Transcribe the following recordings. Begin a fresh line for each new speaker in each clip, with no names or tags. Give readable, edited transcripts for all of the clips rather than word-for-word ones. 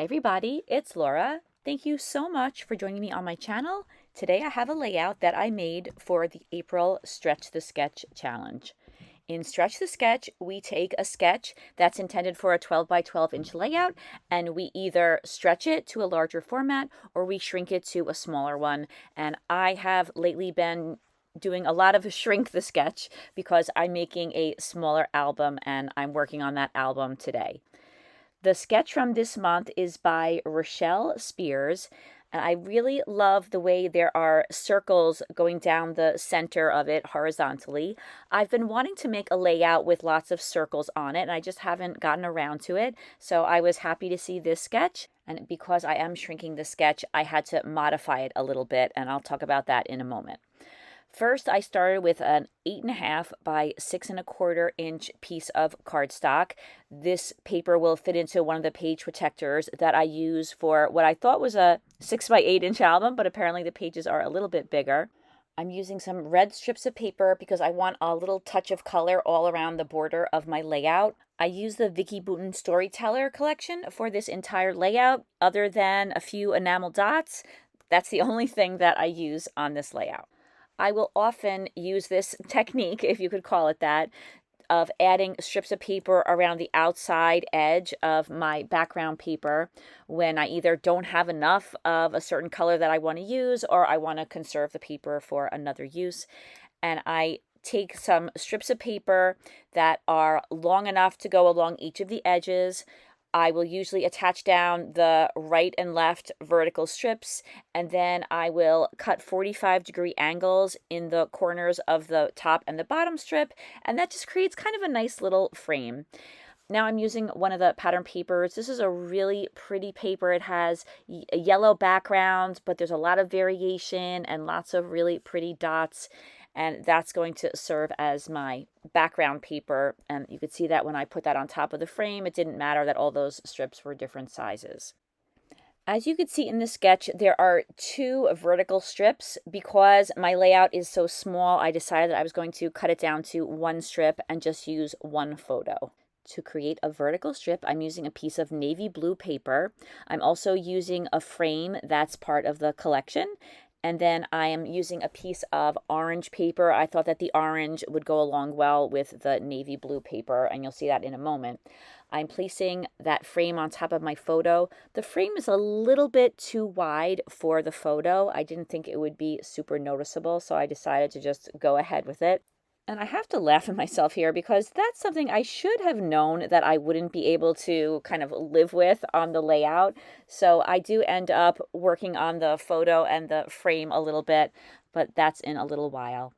Hi everybody, it's Laura. Thank you so much for joining me on my channel. Today I have a layout that I made for the April Stretch the Sketch Challenge. In Stretch the Sketch, we take a sketch that's intended for a 12 by 12 inch layout and we either stretch it to a larger format or we shrink it to a smaller one. And I have lately been doing a lot of shrink the sketch because I'm making a smaller album and I'm working on that album today. The sketch from this month is by Rochelle Spears, and I really love the way there are circles going down the center of it horizontally. I've been wanting to make a layout with lots of circles on it, and I just haven't gotten around to it, so I was happy to see this sketch. And because I am shrinking the sketch, I had to modify it a little bit, and I'll talk about that in a moment. First, I started with an 8.5 by 6.25 inch piece of cardstock. This paper will fit into one of the page protectors that I use for what I thought was a 6 by 8 inch album, but apparently the pages are a little bit bigger. I'm using some red strips of paper because I want a little touch of color all around the border of my layout. I use the Vicki Boutin Storyteller collection for this entire layout. Other than a few enamel dots, that's the only thing that I use on this layout. I will often use this technique, if you could call it that, of adding strips of paper around the outside edge of my background paper when I either don't have enough of a certain color that I want to use or I want to conserve the paper for another use. And I take some strips of paper that are long enough to go along each of the edges. I will usually attach down the right and left vertical strips, and then I will cut 45-degree angles in the corners of the top and the bottom strip, and that just creates kind of a nice little frame. Now I'm using one of the pattern papers. This is a really pretty paper. It has a yellow background, but there's a lot of variation and lots of really pretty dots. And that's going to serve as my background paper. And you could see that when I put that on top of the frame, it didn't matter that all those strips were different sizes. As you could see in the sketch, there are two vertical strips. Because my layout is so small, I decided that I was going to cut it down to one strip and just use one photo. To create a vertical strip, I'm using a piece of navy blue paper. I'm also using a frame that's part of the collection. And then I am using a piece of orange paper. I thought that the orange would go along well with the navy blue paper, and you'll see that in a moment. I'm placing that frame on top of my photo. The frame is a little bit too wide for the photo. I didn't think it would be super noticeable, so I decided to just go ahead with it. And I have to laugh at myself here because that's something I should have known that I wouldn't be able to kind of live with on the layout. So I do end up working on the photo and the frame a little bit, but that's in a little while.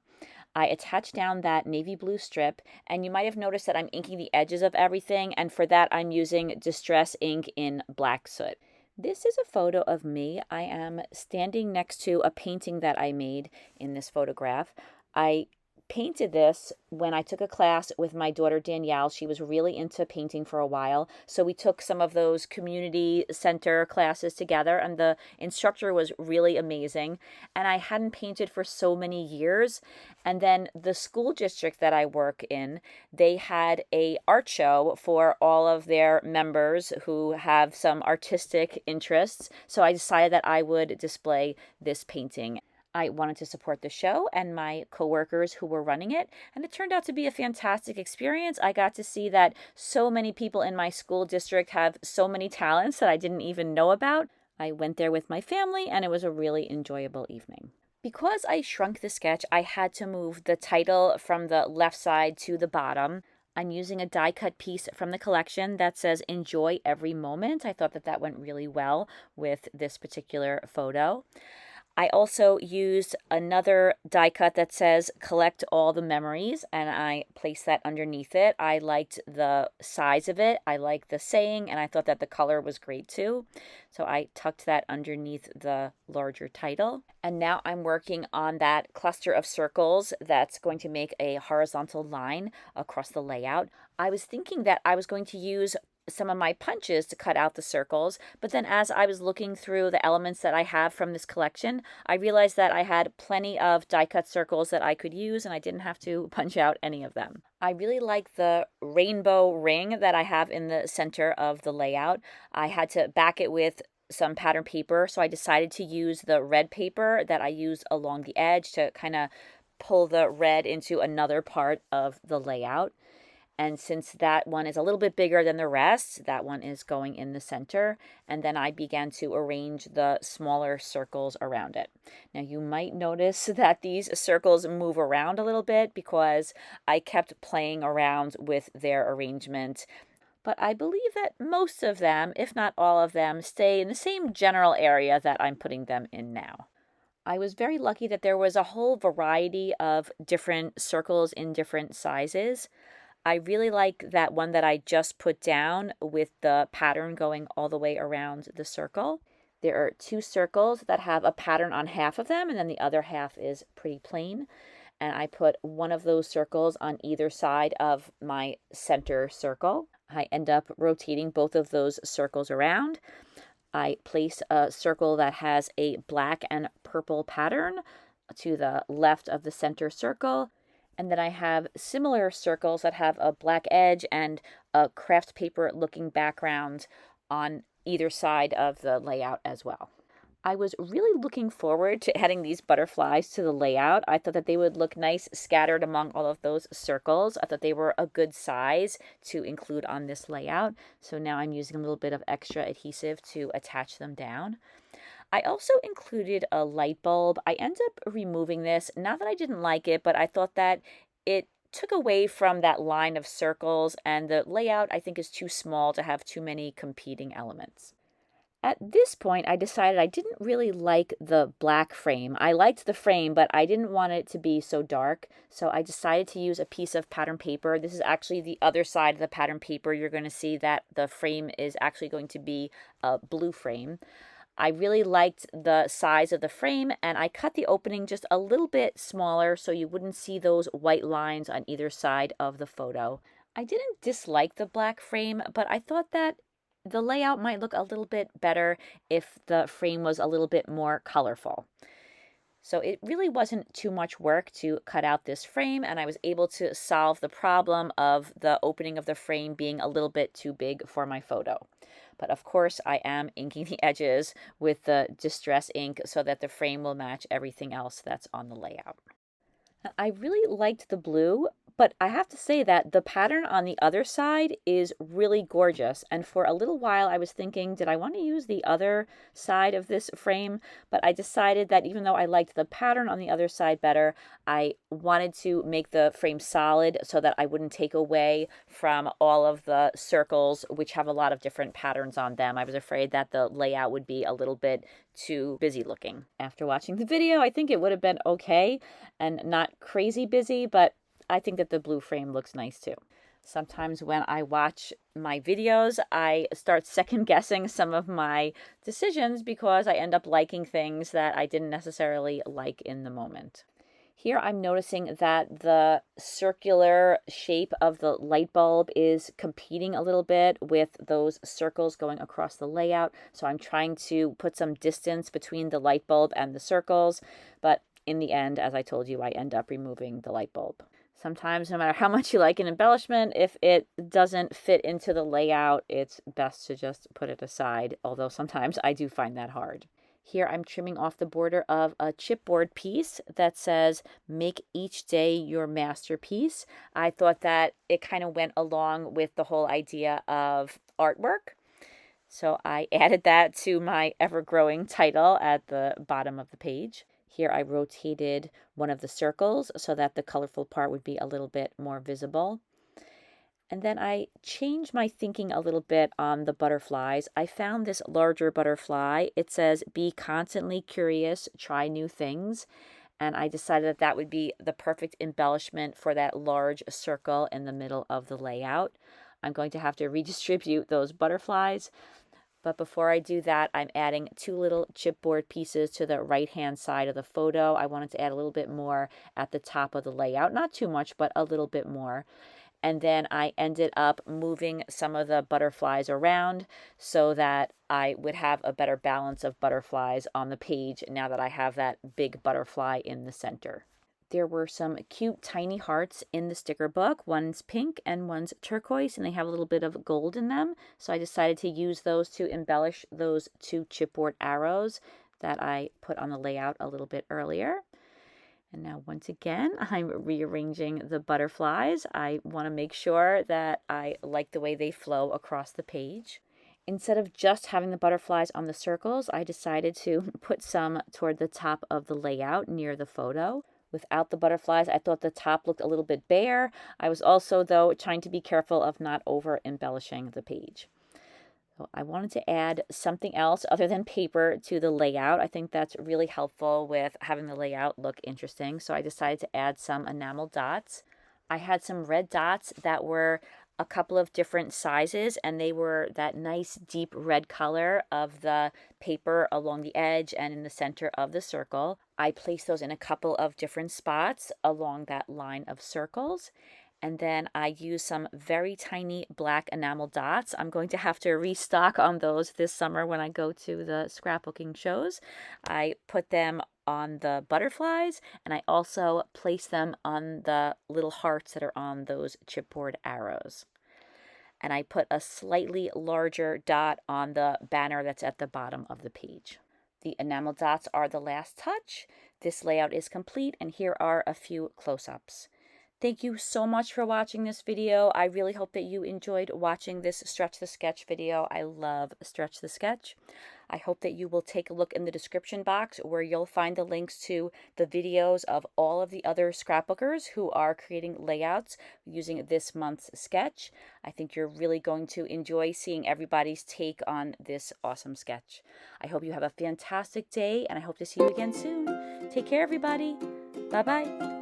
I attach down that navy blue strip, and you might have noticed that I'm inking the edges of everything, and for that I'm using Distress ink in black soot. This is a photo of me. I am standing next to a painting that I made in this photograph. I painted this when I took a class with my daughter Danielle. She was really into painting for a while, so we took some of those community center classes together, and the instructor was really amazing. And I hadn't painted for so many years, and then the school district that I work in, they had a art show for all of their members who have some artistic interests, so I decided that I would display this painting. I wanted to support the show and my coworkers who were running it, and it turned out to be a fantastic experience. I got to see that so many people in my school district have so many talents that I didn't even know about. I went there with my family, and it was a really enjoyable evening. Because I shrunk the sketch, I had to move the title from the left side to the bottom. I'm using a die cut piece from the collection that says "Enjoy Every Moment." I thought that that went really well with this particular photo. I also used another die cut that says "Collect All the Memories," and I placed that underneath it. I liked the size of it, I liked the saying, and I thought that the color was great too. So I tucked that underneath the larger title. And now I'm working on that cluster of circles that's going to make a horizontal line across the layout. I was thinking that I was going to use some of my punches to cut out the circles, but then as I was looking through the elements that I have from this collection, I realized that I had plenty of die cut circles that I could use and I didn't have to punch out any of them. I really like the rainbow ring that I have in the center of the layout. I had to back it with some pattern paper, so I decided to use the red paper that I used along the edge to kind of pull the red into another part of the layout. And since that one is a little bit bigger than the rest, that one is going in the center. And then I began to arrange the smaller circles around it. Now you might notice that these circles move around a little bit because I kept playing around with their arrangement. But I believe that most of them, if not all of them, stay in the same general area that I'm putting them in now. I was very lucky that there was a whole variety of different circles in different sizes. I really like that one that I just put down with the pattern going all the way around the circle. There are 2 circles that have a pattern on half of them, and then the other half is pretty plain. And I put one of those circles on either side of my center circle. I end up rotating both of those circles around. I place a circle that has a black and purple pattern to the left of the center circle. And then I have similar circles that have a black edge and a craft paper looking background on either side of the layout as well. I was really looking forward to adding these butterflies to the layout. I thought that they would look nice scattered among all of those circles. I thought they were a good size to include on this layout. So now I'm using a little bit of extra adhesive to attach them down. I also included a light bulb. I ended up removing this, not that I didn't like it, but I thought that it took away from that line of circles, and the layout I think is too small to have too many competing elements. At this point, I decided I didn't really like the black frame. I liked the frame, but I didn't want it to be so dark, so I decided to use a piece of pattern paper. This is actually the other side of the pattern paper. You're going to see that the frame is actually going to be a blue frame. I really liked the size of the frame, and I cut the opening just a little bit smaller so you wouldn't see those white lines on either side of the photo. I didn't dislike the black frame, but I thought that the layout might look a little bit better if the frame was a little bit more colorful. So it really wasn't too much work to cut out this frame, and I was able to solve the problem of the opening of the frame being a little bit too big for my photo. But of course, I am inking the edges with the Distress ink so that the frame will match everything else that's on the layout. I really liked the blue, but I have to say that the pattern on the other side is really gorgeous. And for a little while, I was thinking, did I want to use the other side of this frame? But I decided that even though I liked the pattern on the other side better, I wanted to make the frame solid so that I wouldn't take away from all of the circles, which have a lot of different patterns on them. I was afraid that the layout would be a little bit too busy looking. After watching the video, I think it would have been okay and not crazy busy, but I think that the blue frame looks nice too. Sometimes when I watch my videos, I start second guessing some of my decisions because I end up liking things that I didn't necessarily like in the moment. Here I'm noticing that the circular shape of the light bulb is competing a little bit with those circles going across the layout. So I'm trying to put some distance between the light bulb and the circles. But in the end, as I told you, I end up removing the light bulb. Sometimes, no matter how much you like an embellishment, if it doesn't fit into the layout, it's best to just put it aside, although sometimes I do find that hard. Here I'm trimming off the border of a chipboard piece that says, "Make each day your masterpiece." I thought that it kind of went along with the whole idea of artwork. So I added that to my ever-growing title at the bottom of the page. Here I rotated one of the circles so that the colorful part would be a little bit more visible. And then I changed my thinking a little bit on the butterflies. I found this larger butterfly. It says, "Be constantly curious, try new things." And I decided that that would be the perfect embellishment for that large circle in the middle of the layout. I'm going to have to redistribute those butterflies. But before I do that, I'm adding 2 little chipboard pieces to the right-hand side of the photo. I wanted to add a little bit more at the top of the layout. Not too much, but a little bit more. and then I ended up moving some of the butterflies around so that I would have a better balance of butterflies on the page now that I have that big butterfly in the center. There were some cute tiny hearts in the sticker book. One's pink and one's turquoise, and they have a little bit of gold in them. So I decided to use those to embellish those 2 chipboard arrows that I put on the layout a little bit earlier. And now once again, I'm rearranging the butterflies. I want to make sure that I like the way they flow across the page. Instead of just having the butterflies on the circles, I decided to put some toward the top of the layout near the photo. Without the butterflies, I thought the top looked a little bit bare. I was also, though, trying to be careful of not over embellishing the page. So I wanted to add something else other than paper to the layout. I think that's really helpful with having the layout look interesting. So I decided to add some enamel dots. I had some red dots that were a couple of different sizes, and they were that nice deep red color of the paper along the edge and in the center of the circle. I placed those in a couple of different spots along that line of circles. And then I used some very tiny black enamel dots. I'm going to have to restock on those this summer when I go to the scrapbooking shows. I put them on the butterflies, and I also place them on the little hearts that are on those chipboard arrows. And I put a slightly larger dot on the banner that's at the bottom of the page. The enamel dots are the last touch. This layout is complete, and here are a few close-ups. Thank you so much for watching this video. I really hope that you enjoyed watching this Stretch the Sketch video. I love Stretch the Sketch. I hope that you will take a look in the description box where you'll find the links to the videos of all of the other scrapbookers who are creating layouts using this month's sketch. I think you're really going to enjoy seeing everybody's take on this awesome sketch. I hope you have a fantastic day, and I hope to see you again soon. Take care, everybody. Bye-bye.